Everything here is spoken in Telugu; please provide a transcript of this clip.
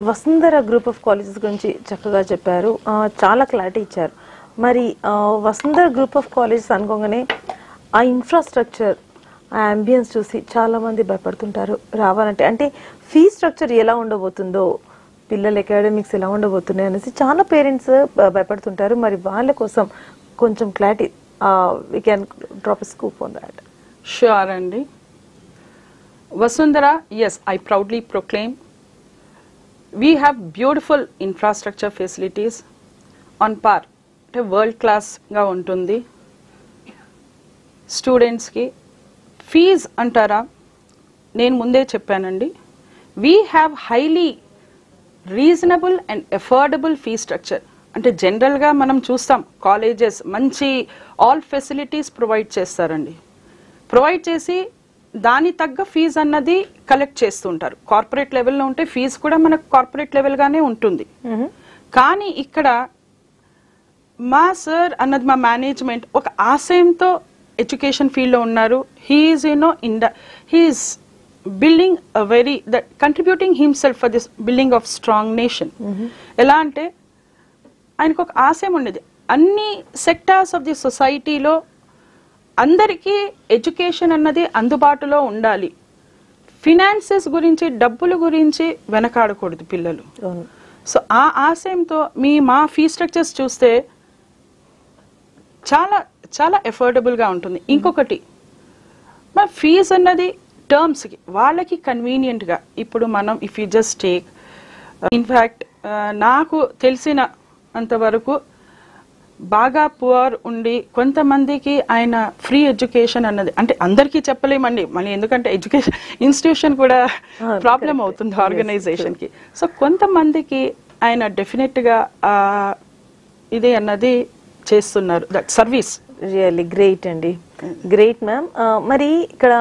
వసుంధర గ్రూప్ ఆఫ్ కాలేజెస్ గురించి చక్కగా చెప్పారు. చాలా క్లారిటీ ఇచ్చారు. మరి వసుంధర గ్రూప్ ఆఫ్ కాలేజెస్ అనుకోగానే ఆ ఇన్ఫ్రాస్ట్రక్చర్, ఆ అంబియన్స్ చూసి చాలా మంది భయపడుతుంటారు రావాలంటే. అంటే ఫీ స్ట్రక్చర్ ఎలా ఉండబోతుందో, పిల్లల అకాడమిక్స్ ఎలా ఉండబోతున్నాయి అనేసి చాలా పేరెంట్స్ భయపడుతుంటారు. మరి వాళ్ళ కోసం కొంచెం clarity, we can drop a scoop on that. Sure, Andy. Vasundhara, yes, I proudly proclaim we have beautiful infrastructure facilities on par. World class ga untundi. Students ki fees antara nenu munde cheppanandi. We have highly reasonable and affordable fee structure. అంటే జనరల్గా మనం చూస్తాం కాలేజెస్ మంచి ఆల్ ఫెసిలిటీస్ ప్రొవైడ్ చేస్తారండి. ప్రొవైడ్ చేసి దాని తగ్గ ఫీజు అన్నది కలెక్ట్ చేస్తుంటారు. కార్పొరేట్ లెవెల్లో ఉంటే ఫీజు కూడా మనకు కార్పొరేట్ లెవెల్గానే ఉంటుంది. కానీ ఇక్కడ మా సార్ అన్నది, మా మేనేజ్మెంట్ ఒక ఆశయంతో ఎడ్యుకేషన్ ఫీల్డ్లో ఉన్నారు. He is he is building a very contributing himself for this building of strong nation. ఎలా అంటే ఆయనకు ఒక ఆశయం ఉండేది, అన్ని సెక్టార్స్ ఆఫ్ ది సొసైటీలో అందరికీ ఎడ్యుకేషన్ అన్నది అందుబాటులో ఉండాలి. ఫినాన్సెస్ గురించి, డబ్బుల గురించి వెనకాడకూడదు పిల్లలు. సో ఆ ఆశయంతో మా ఫీ స్ట్రక్చర్స్ చూస్తే చాలా చాలా ఎఫోర్డబుల్గా ఉంటుంది. ఇంకొకటి, మన ఫీజు అన్నది టర్మ్స్కి వాళ్ళకి కన్వీనియంట్గా, ఇప్పుడు మనం if you just take in fact నాకు తెలిసిన అంతవరకు బాగా పువర్ ఉండి కొంతమందికి ఆయన ఫ్రీ ఎడ్యుకేషన్ అన్నది, అంటే అందరికీ చెప్పలేమండి మళ్ళీ, ఎందుకంటే ఎడ్యుకేషన్ ఇన్స్టిట్యూషన్ కూడా ప్రాబ్లం అవుతుంది ఆర్గనైజేషన్కి. సో కొంతమందికి ఆయన డెఫినెట్గా ఇది అన్నది చేస్తున్నారు, దట్ సర్వీస్. రియల్లీ గ్రేట్ అండి, గ్రేట్ మ్యామ్. మరి ఇక్కడ